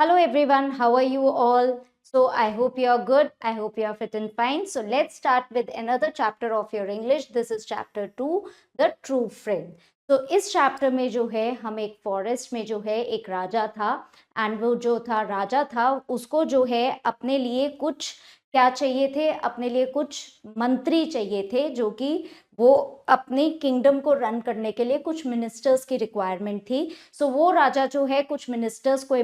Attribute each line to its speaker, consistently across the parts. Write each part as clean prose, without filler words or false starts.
Speaker 1: Hello everyone, how are you all? So I hope you are good. I hope you are fit and fine. So let's start with another chapter of your English. This is chapter 2, The True Friend. तो इस chapter में जो है हम एक forest में जो है एक राजा था एंड वो जो था राजा था उसको जो है अपने लिए कुछ क्या चाहिए थे, अपने लिए कुछ मंत्री चाहिए थे जो कि वो अपनी किंगडम को रन करने के लिए कुछ मिनिस्टर्स की रिक्वायरमेंट थी। सो वो राजा जो है कुछ मिनिस्टर्स को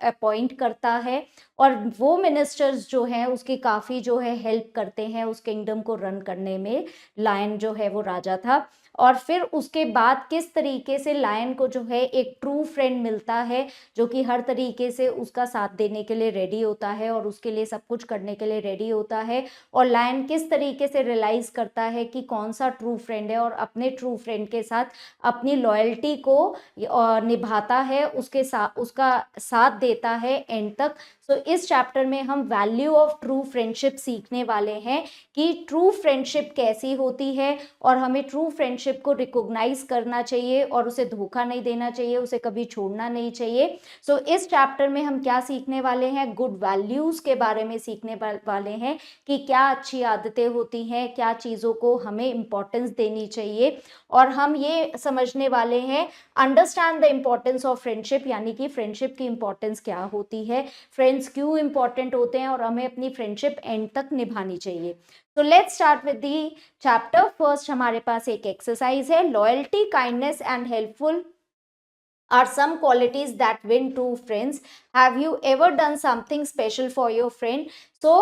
Speaker 1: अपॉइंट करता है और वो मिनिस्टर्स जो हैं उसकी काफ़ी जो है हेल्प करते हैं उस किंगडम को रन करने में। लायन जो है वो राजा था और फिर उसके बाद किस तरीके से लायन को जो है एक ट्रू फ्रेंड मिलता है जो कि हर तरीके से उसका साथ देने के लिए रेडी होता है और उसके लिए सब कुछ करने के लिए रेडी होता है। और लायन किस तरीके से रियलाइज करता है कि कौन सा ट्रू फ्रेंड है और अपने ट्रू फ्रेंड के साथ अपनी लॉयल्टी को निभाता है, उसका साथ देता है एंड तक। सो इस चैप्टर में हम वैल्यू ऑफ ट्रू फ्रेंडशिप सीखने वाले हैं कि ट्रू फ्रेंडशिप कैसी होती है और हमें ट्रू फ्रेंडशिप को रिकॉग्नाइज करना चाहिए और उसे धोखा नहीं देना चाहिए, उसे कभी छोड़ना नहीं चाहिए। सो इस चैप्टर में हम क्या सीखने वाले हैं, गुड वैल्यूज के बारे में सीखने वाले हैं कि क्या अच्छी आदतें होती हैं, क्या चीज़ों को हमें इम्पोर्टेंस देनी चाहिए। और हम ये समझने वाले हैं understand the importance of friendship, यानी कि फ्रेंडशिप की इम्पोर्टेंस क्या होती है, फ्रेंड्स क्यों इंपॉर्टेंट होते हैं और हमें अपनी फ्रेंडशिप एंड तक निभानी चाहिए। तो let's start with the chapter. First हमारे पास एक एक्सरसाइज है, loyalty kindness and helpful are some qualities that win true friends. Have you ever done something special for your friend? तो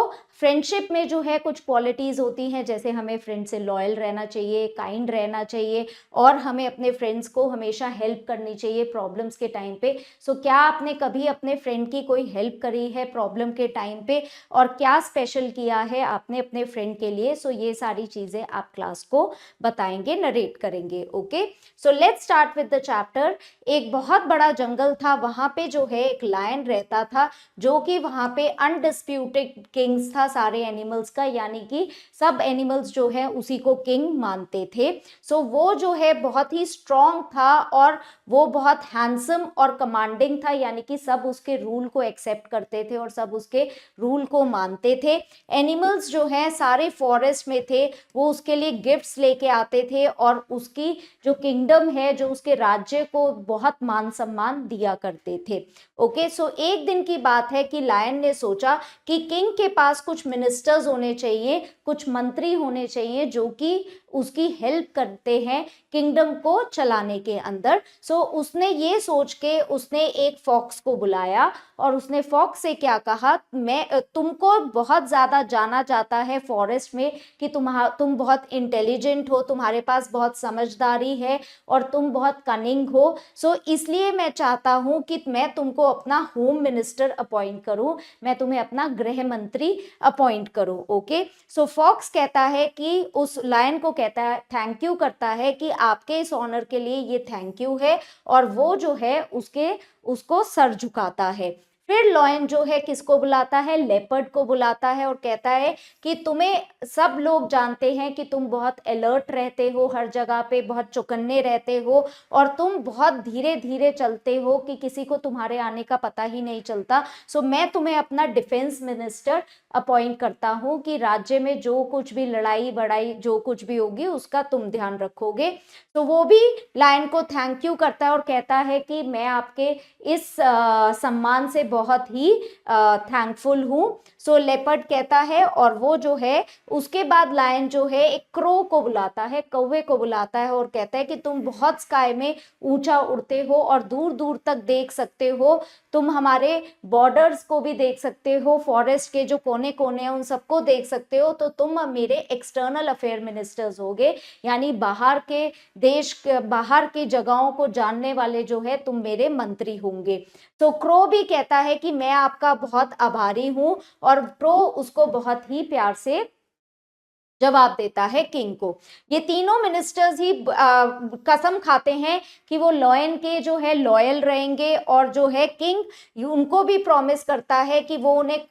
Speaker 1: फ्रेंडशिप में जो है कुछ क्वालिटीज होती हैं, जैसे हमें फ्रेंड से लॉयल रहना चाहिए, काइंड रहना चाहिए और हमें अपने फ्रेंड्स को हमेशा हेल्प करनी चाहिए प्रॉब्लम्स के टाइम पे। सो क्या आपने कभी अपने फ्रेंड की कोई हेल्प करी है प्रॉब्लम के टाइम पे और क्या स्पेशल किया है आपने अपने फ्रेंड के लिए? सो ये सारी चीज़ें आप क्लास को बताएंगे, नरेट करेंगे। Okay, so let's start with the chapter. एक बहुत बड़ा जंगल था, वहां पे जो है एक लायन रहता था जो कि वहां पे अनडिस्प्यूटेड किंग्स था सारे एनिमल्स का, यानी कि सब एनिमल्स जो है उसी को किंग मानते थे। सो वो जो है बहुत ही स्ट्रॉन्ग था और वो बहुत हैंडसम और कमांडिंग था, यानी कि सब उसके रूल को एक्सेप्ट करते थे और सब उसके रूल को मानते थे। एनिमल्स जो है सारे फॉरेस्ट में थे, वो उसके लिए गिफ्ट्स लेके आते थे और उसकी जो किंगडम है, जो उसके राज्य को बहुत मान सम्मान दिया करते थे। ओके, सो एक दिन की बात है कि लायन ने सोचा कि किंग के पास कुछ मिनिस्टर्स होने चाहिए, कुछ मंत्री होने चाहिए जो कि उसकी हेल्प करते हैं किंगडम को चलाने के अंदर। सो उसने ये सोच के उसने एक फॉक्स को बुलाया और उसने फॉक्स से क्या कहा, मैं तुमको बहुत ज़्यादा जाना जाता है फॉरेस्ट में कि तुम बहुत इंटेलिजेंट हो, तुम्हारे पास बहुत समझदारी है और तुम बहुत कनिंग हो। सो इसलिए मैं चाहता हूँ कि मैं तुमको अपना होम मिनिस्टर अपॉइंट करूँ, मैं तुम्हें अपना गृह मंत्री अपॉइंट करूँ। ओके, सो फॉक्स कहता है कि उस लायन को कहता है, थैंक यू करता है कि आपके इस ऑनर के लिए ये थैंक यू है, और वो जो है उसको सर झुकाता है। फिर लॉयन जो है किसको बुलाता है, लेपर्ड को बुलाता है और कहता है कि तुम्हें सब लोग जानते हैं कि तुम बहुत अलर्ट रहते हो, हर जगह पे बहुत चौकन्ने रहते हो और तुम बहुत धीरे धीरे चलते हो कि किसी को तुम्हारे आने का पता ही नहीं चलता। सो मैं तुम्हें अपना डिफेंस मिनिस्टर अपॉइंट करता हूँ कि राज्य में जो कुछ भी लड़ाई बड़ाई जो कुछ भी होगी उसका तुम ध्यान रखोगे। तो वो भी लायन को थैंक यू करता है और कहता है कि मैं आपके इस सम्मान से बहुत ही थैंकफुल हूँ। सो लेपर्ड कहता है और वो जो है उसके बाद लायन जो है एक क्रो को बुलाता है, कौवे को बुलाता है और कहता है कि तुम बहुत स्काई में ऊंचा उड़ते हो और दूर दूर तक देख सकते हो, तुम हमारे बॉर्डर्स को भी देख सकते हो, फॉरेस्ट के जो कोने कोने हैं उन सबको देख सकते हो, तो तुम मेरे एक्सटर्नल अफेयर मिनिस्टर्स होगे, यानी बाहर के देश बाहर की जगहों को जानने वाले जो है तुम मेरे मंत्री होंगे। तो क्रो भी कहता है कि मैं आपका बहुत आभारी हूं और क्रो उसको बहुत ही प्यार से जवाब देता है किंग को। ये तीनों मिनिस्टर्स ही कसम खाते हैं कि वो लॉयन के जो है लॉयल रहेंगे, और जो है किंग उनको भी प्रॉमिस करता है कि वो उन्हें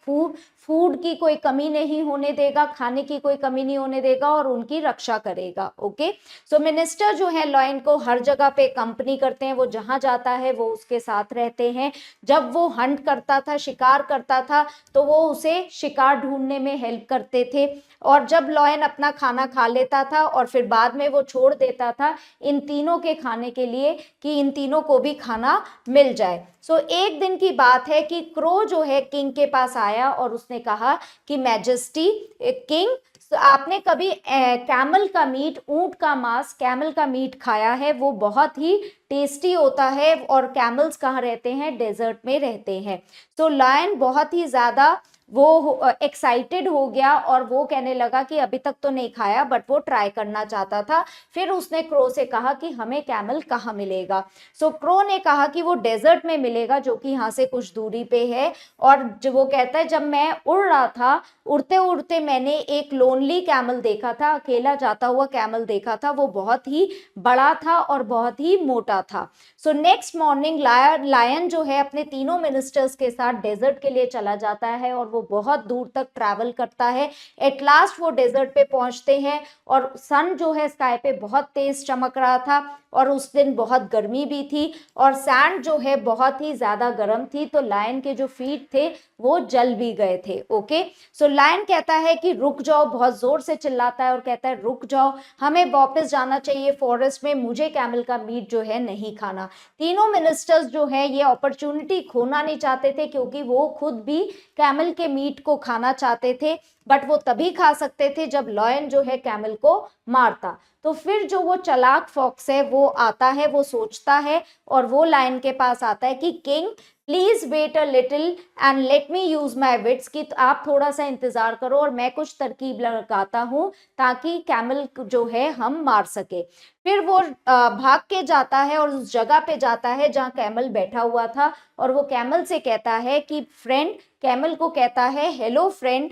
Speaker 1: फूड की कोई कमी नहीं होने देगा, खाने की कोई कमी नहीं होने देगा, और उनकी रक्षा करेगा। ओके, सो मिनिस्टर जो है लॉयन को हर जगह पे कंपनी करते हैं, वो जहां जाता है वो उसके साथ रहते हैं। जब वो हंट करता था, शिकार करता था, तो वो उसे शिकार ढूंढने में हेल्प करते थे। और जब लॉयन अपना खाना खा लेता था और फिर बाद में वो छोड़ देता था इन तीनों के खाने के लिए, कि इन तीनों को भी खाना मिल जाए। सो एक दिन की बात है कि क्रो जो है किंग के पास आया और उसने कहा कि मैजेस्टी, किंग, आपने कभी कैमल का मीट, ऊंट का मांस, कैमल का मीट खाया है? वो बहुत ही टेस्टी होता है। और कैमल्स कहाँ रहते हैं? डेजर्ट में रहते हैं। तो लायन बहुत ही ज्यादा वो एक्साइटेड हो गया और वो कहने लगा कि अभी तक तो नहीं खाया, बट वो ट्राई करना चाहता था। फिर उसने क्रो से कहा कि हमें कैमल कहाँ मिलेगा? सो क्रो ने कहा कि वो डेजर्ट में मिलेगा, जो कि यहाँ से कुछ दूरी पे है। और जो वो कहता है, जब मैं उड़ रहा था, उड़ते उड़ते मैंने एक लोनली कैमल देखा था, अकेला जाता हुआ कैमल देखा था। वो बहुत ही बड़ा था और बहुत ही मोटा था। सो नेक्स्ट मॉर्निंग लायन जो है अपने तीनों मिनिस्टर्स के साथ डेजर्ट के लिए चला जाता है और वो बहुत दूर तक ट्रैवल करता है। एट लास्ट वो डेजर्ट पे पहुंचते हैं और सन जो है स्काई पे बहुत तेज चमक रहा था, और उस दिन बहुत गर्मी भी थी, और सैंड जो है बहुत ही ज्यादा गर्म थी। तो लायन के जो फीट थे वो जल भी गए थे। ओके, सो लायन कहता है कि रुक जाओ, बहुत जोर से चिल्लाता है और कहता है रुक जाओ, हमें वापस जाना चाहिए फॉरेस्ट में, मुझे कैमल का मीट जो है नहीं खाना। तीनों मिनिस्टर्स जो है ये अपॉर्चुनिटी खोना नहीं चाहते थे, क्योंकि वो खुद भी कैमल के मीट को खाना चाहते थे, बट वो तभी खा सकते थे जब लॉयन जो है कैमल को मारता। तो फिर जो वो चालाक फॉक्स है वो आता है, वो सोचता है और वो लायन के पास आता है कि king please wait a little and let me use my wits, कि आप थोड़ा सा इंतजार करो और मैं कुछ तरकीब लगाता हूँ ताकि कैमल जो है हम मार सके। फिर वो भाग के जाता है और उस जगह पे जाता है जहाँ कैमल बैठा हुआ था, और वो कैमल से कहता है कि फ्रेंड, कैमल को कहता है हेलो फ्रेंड।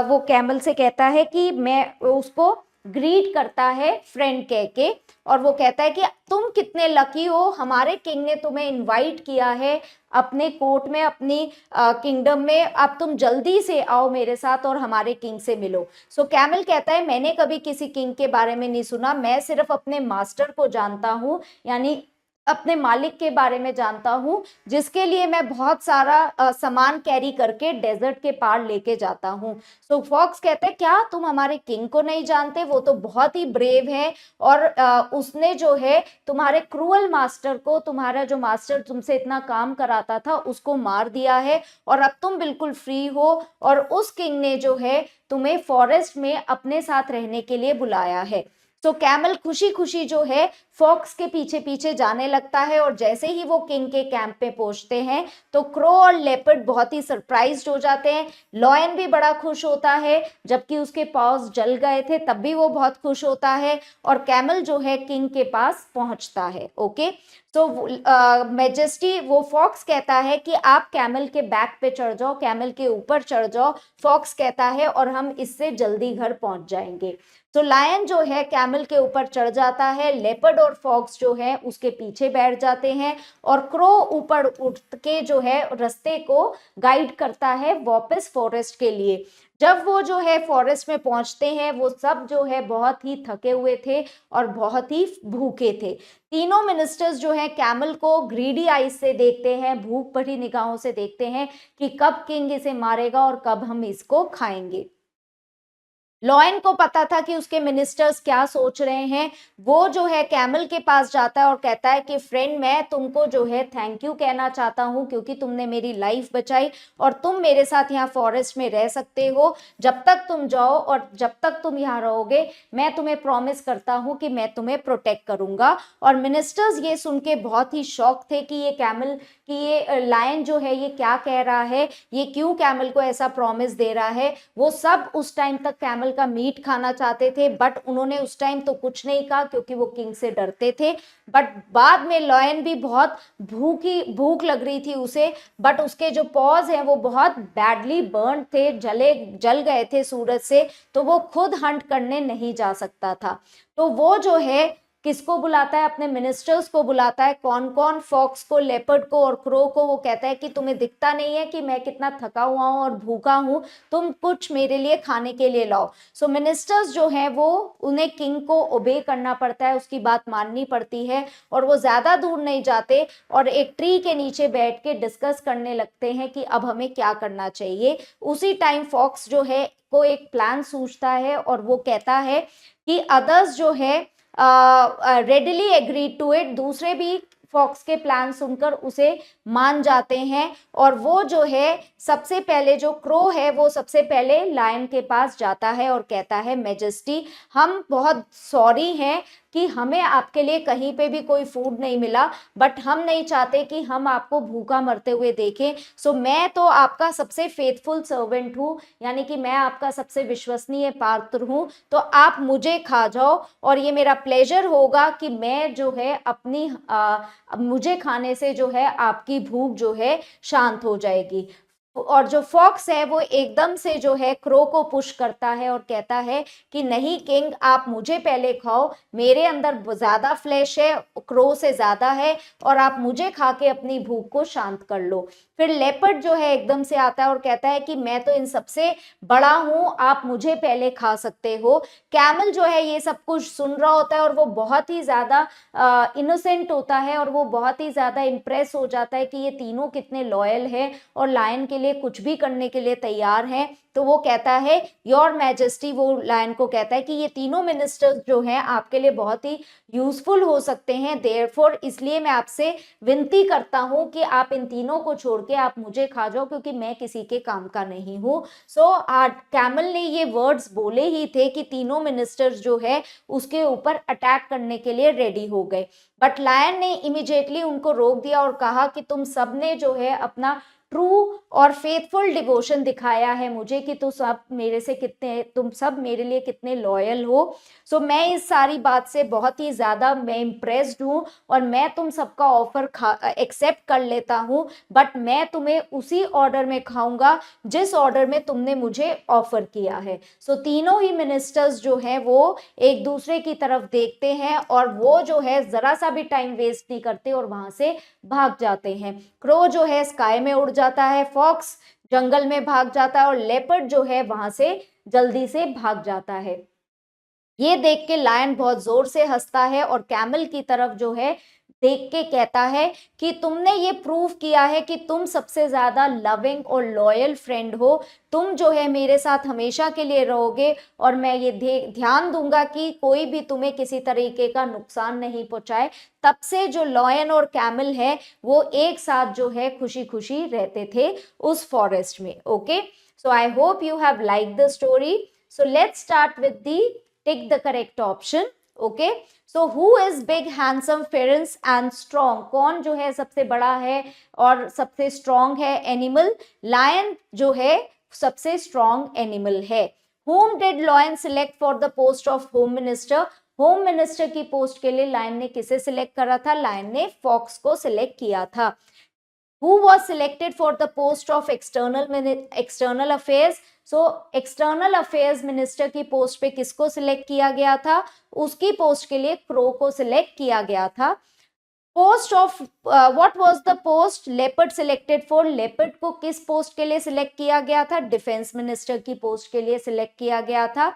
Speaker 1: वो कैमल से कहता है कि मैं उसको ग्रीट करता है फ्रेंड कह के, और वो कहता है कि तुम कितने लकी हो, हमारे किंग ने तुम्हें इनवाइट किया है अपने कोर्ट में, अपनी किंगडम में, अब तुम जल्दी से आओ मेरे साथ और हमारे किंग से मिलो। सो कैमल कहता है मैंने कभी किसी किंग के बारे में नहीं सुना, मैं सिर्फ अपने मास्टर को जानता हूँ, यानी अपने मालिक के बारे में जानता हूँ, जिसके लिए मैं बहुत सारा सामान कैरी करके डेजर्ट के पार लेके जाता हूँ। सो फॉक्स कहते हैं क्या तुम हमारे किंग को नहीं जानते? वो तो बहुत ही ब्रेव है, और उसने जो है तुम्हारे क्रूअल मास्टर को, तुम्हारा जो मास्टर तुमसे इतना काम कराता था, उसको मार दिया है, और अब तुम बिल्कुल फ्री हो, और उस किंग ने जो है तुम्हें फॉरेस्ट में अपने साथ रहने के लिए बुलाया है। तो कैमल खुशी खुशी जो है फॉक्स के पीछे पीछे जाने लगता है, और जैसे ही वो किंग के कैंप पे पहुंचते हैं तो क्रो और लेपर्ड बहुत ही सरप्राइज्ड हो जाते हैं। लॉयन भी बड़ा खुश होता है, जबकि उसके पाँव जल गए थे तब भी वो बहुत खुश होता है, और कैमल जो है किंग के पास पहुंचता है। ओके, तो मैजेस्टी, वो फॉक्स कहता है कि आप कैमल के बैक पे चढ़ जाओ, कैमल के ऊपर चढ़ जाओ, फॉक्स कहता है, और हम इससे जल्दी घर पहुंच जाएंगे। तो लायन जो है कैमल के ऊपर चढ़ जाता है, लेपर्ड और फॉक्स जो है उसके पीछे बैठ जाते हैं, और क्रो ऊपर उठ के जो है रास्ते को गाइड करता है वापस फॉरेस्ट के लिए। जब वो जो है फॉरेस्ट में पहुंचते हैं, वो सब जो है बहुत ही थके हुए थे और बहुत ही भूखे थे। तीनों मिनिस्टर्स जो है कैमल को ग्रीडी आईज से देखते हैं, भूख भरी निगाहों से देखते हैं कि कब किंग इसे मारेगा और कब हम इसको खाएंगे। लॉयन को पता था कि उसके मिनिस्टर्स क्या सोच रहे हैं। वो जो है कैमल के पास जाता है और कहता है कि फ्रेंड, मैं तुमको जो है थैंक यू कहना चाहता हूँ, क्योंकि तुमने मेरी लाइफ बचाई और तुम मेरे साथ यहाँ फॉरेस्ट में रह सकते हो। जब तक तुम जाओ और जब तक तुम यहाँ रहोगे, मैं तुम्हें प्रॉमिस करता हूँ कि मैं तुम्हें प्रोटेक्ट करूंगा। और मिनिस्टर्स ये सुन के बहुत ही शॉक थे कि ये कैमल कि ये लायन जो है ये क्या कह रहा है, ये क्यों कैमल को ऐसा प्रॉमिस दे रहा है। वो सब उस टाइम तक कैमल का मीट खाना चाहते थे, बट उन्होंने उस टाइम तो कुछ नहीं कहा क्योंकि वो किंग से डरते थे। बट बाद में लायन भी बहुत भूख लग रही थी उसे, बट उसके जो पॉज हैं वो बहुत बैडली बर्न थे, जल गए थे सूरज से, तो वो खुद हंट करने नहीं जा सकता था। तो वो जो है किसको बुलाता है, अपने मिनिस्टर्स को बुलाता है। कौन कौन, फॉक्स को, लेपर्ड को और क्रो को। वो कहता है कि तुम्हें दिखता नहीं है कि मैं कितना थका हुआ हूं और भूखा हूं, तुम कुछ मेरे लिए खाने के लिए लाओ। सो मिनिस्टर्स जो हैं वो, उन्हें किंग को ओबे करना पड़ता है, उसकी बात माननी पड़ती है, और वो ज्यादा दूर नहीं जाते और एक ट्री के नीचे बैठ के डिस्कस करने लगते हैं कि अब हमें क्या करना चाहिए। उसी टाइम फॉक्स जो है को एक प्लान सूझता है और वो कहता है कि अदर्स जो है रेडिली एग्री टू इट, दूसरे भी फॉक्स के प्लान सुनकर उसे मान जाते हैं। और वो जो है सबसे पहले, जो क्रो है वो सबसे पहले लायन के पास जाता है और कहता है, मैजेस्टी हम बहुत सॉरी हैं कि हमें आपके लिए कहीं पे भी कोई फूड नहीं मिला, बट हम नहीं चाहते कि हम आपको भूखा मरते हुए देखें। सो मैं तो आपका सबसे फेथफुल सर्वेंट हूँ, यानी कि मैं आपका सबसे विश्वसनीय पात्र हूँ, तो आप मुझे खा जाओ और ये मेरा प्लेजर होगा कि मैं जो है अपनी मुझे खाने से जो है आपकी भूख जो है शांत हो जाएगी। और जो फॉक्स है वो एकदम से जो है क्रो को पुश करता है और कहता है कि नहीं किंग, आप मुझे पहले खाओ, मेरे अंदर ज्यादा फ्लैश है, क्रो से ज्यादा है, और आप मुझे खा के अपनी भूख को शांत कर लो। फिर लेपर्ड जो है एकदम से आता है और कहता है कि मैं तो इन सबसे बड़ा हूं, आप मुझे पहले खा सकते हो। कैमल जो है ये सब कुछ सुन रहा होता है और वो बहुत ही ज्यादा इनोसेंट होता है और वो बहुत ही ज्यादा इंप्रेस हो जाता है कि ये तीनों कितने लॉयल है और लायन के लिए कुछ भी करने के लिए तैयार हैं। तो वो कहता है, योर मैजेस्टी, वो लायन को कहता है कि ये तीनों मिनिस्टर्स जो हैं आपके लिए बहुत ही यूजफुल हो सकते हैं, देयरफॉर इसलिए मैं आपसे विनती करता हूं कि आप इन तीनों को छोड़ के आप मुझे खा जाओ, क्योंकि मैं किसी के काम का नहीं हूं। सो कैमल ने ये वर्ड्स बोले ही थे कि तीनों मिनिस्टर्स जो है उसके ऊपर अटैक करने के लिए रेडी हो गए, बट लायन ने इमीडिएटली उनको रोक दिया और कहा कि तुम सबने जो है अपना ट्रू और फेथफुल डिवोशन दिखाया है मुझे, कि तुम सब मेरे लिए कितने लॉयल हो। सो मैं इस सारी बात से बहुत ही ज्यादा मैं इम्प्रेस्ड हूँ और मैं तुम सबका ऑफर एक्सेप्ट कर लेता हूँ, बट मैं तुम्हें उसी ऑर्डर में खाऊंगा जिस ऑर्डर में तुमने मुझे ऑफर किया है। सो तीनों ही मिनिस्टर्स जो हैं वो एक दूसरे की तरफ देखते हैं और वो जो है जरा सा भी टाइम वेस्ट नहीं करते और वहां से भाग जाते हैं। क्रो जो है स्काई में उड़ जाता है, फॉक्स जंगल में भाग जाता है और लेपर्ड जो है वहां से जल्दी से भाग जाता है। ये देख के लायन बहुत जोर से हंसता है और कैमल की तरफ जो है देख के कहता है कि तुमने ये प्रूव किया है कि तुम सबसे ज्यादा लविंग और लॉयल फ्रेंड हो, तुम जो है मेरे साथ हमेशा के लिए रहोगे और मैं ये ध्यान दूंगा कि कोई भी तुम्हें किसी तरीके का नुकसान नहीं पहुंचाए। तब से जो लॉयन और कैमल है वो एक साथ जो है खुशी खुशी रहते थे उस फॉरेस्ट में। Okay, so I hope you have like the story. So let's start with the tick the correct option. Okay, so who is big handsome फेरेंस एंड स्ट्रॉन्ग, कौन जो है सबसे बड़ा है और सबसे स्ट्रॉन्ग है? एनिमल, लायन जो है सबसे स्ट्रॉन्ग एनिमल है। whom did lion select for the post of home minister, home minister की पोस्ट के लिए लायन ने किसे सिलेक्ट करा था? लायन ने फॉक्स को सिलेक्ट किया था। who was selected for the post of external affairs, so external affairs minister की पोस्ट पे किसको सिलेक्ट किया गया था? उसकी पोस्ट के लिए क्रो को सिलेक्ट किया गया था। Post of what was the post leopard selected for, leopard को किस पोस्ट के लिए सिलेक्ट किया गया था? डिफेंस मिनिस्टर की पोस्ट के लिए सिलेक्ट किया गया था।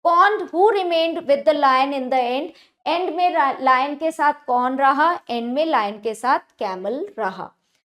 Speaker 1: कौन who remained with the lion in the end, end में लायन के साथ कौन रहा? एंड में लायन के साथ कैमल रहा।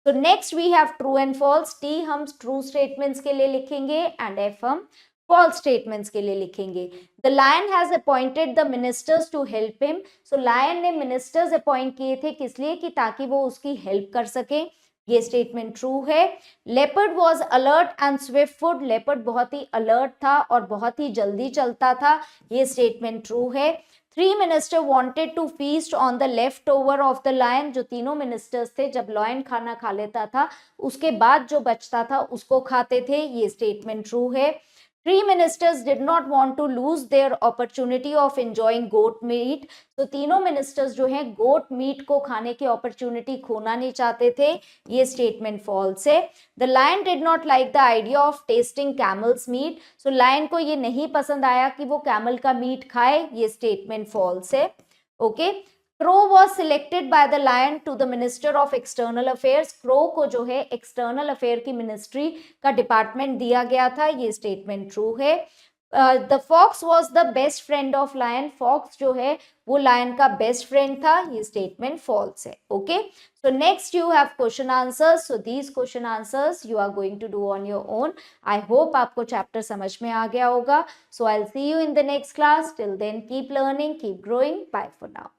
Speaker 1: तो next we have true and false. T हम ट्रू स्टेटमेंट्स के लिए लिखेंगे एंड एफ हम फॉल्स स्टेटमेंट्स के लिए लिखेंगे। The lion has appointed the ministers to help him, so lion ने मिनिस्टर्स अपॉइंट किए थे किस लिए? कि ताकि वो उसकी हेल्प कर सके, ये स्टेटमेंट ट्रू है। Leopard was alert and Swift foot, leopard बहुत ही अलर्ट था और बहुत ही जल्दी चलता था, ये स्टेटमेंट ट्रू है। 3 minister wanted to feast on the leftover of the lion, जो तीनों मिनिस्टर्स थे जब लायन खाना खा लेता था उसके बाद जो बचता था उसको खाते थे, ये स्टेटमेंट ट्रू है। 3 ministers did not want to lose their opportunity of enjoying goat meat, तो तीनों मिनिस्टर्स जो हैं गोट मीट को खाने की अपॉर्चुनिटी खोना नहीं चाहते थे, ये स्टेटमेंट फॉल्स है। The lion did not like the idea of tasting camel's meat, so lion को ये नहीं पसंद आया कि वो कैमल का मीट खाए, ये स्टेटमेंट फॉल्स है। Okay, crow was selected by the lion to the minister of external affairs, crow को जो है एक्सटर्नल अफेयर की मिनिस्ट्री का डिपार्टमेंट दिया गया था, ये स्टेटमेंट ट्रू है। The fox was the best friend of lion, fox जो है वो लायन का बेस्ट फ्रेंड था, ये स्टेटमेंट फॉल्स है। Okay, so next you have question answers, so these question answers you are going to do on your own. I hope आपको chapter समझ में आ गया होगा। So I will see you in the next class, till then keep learning, keep growing, bye for now.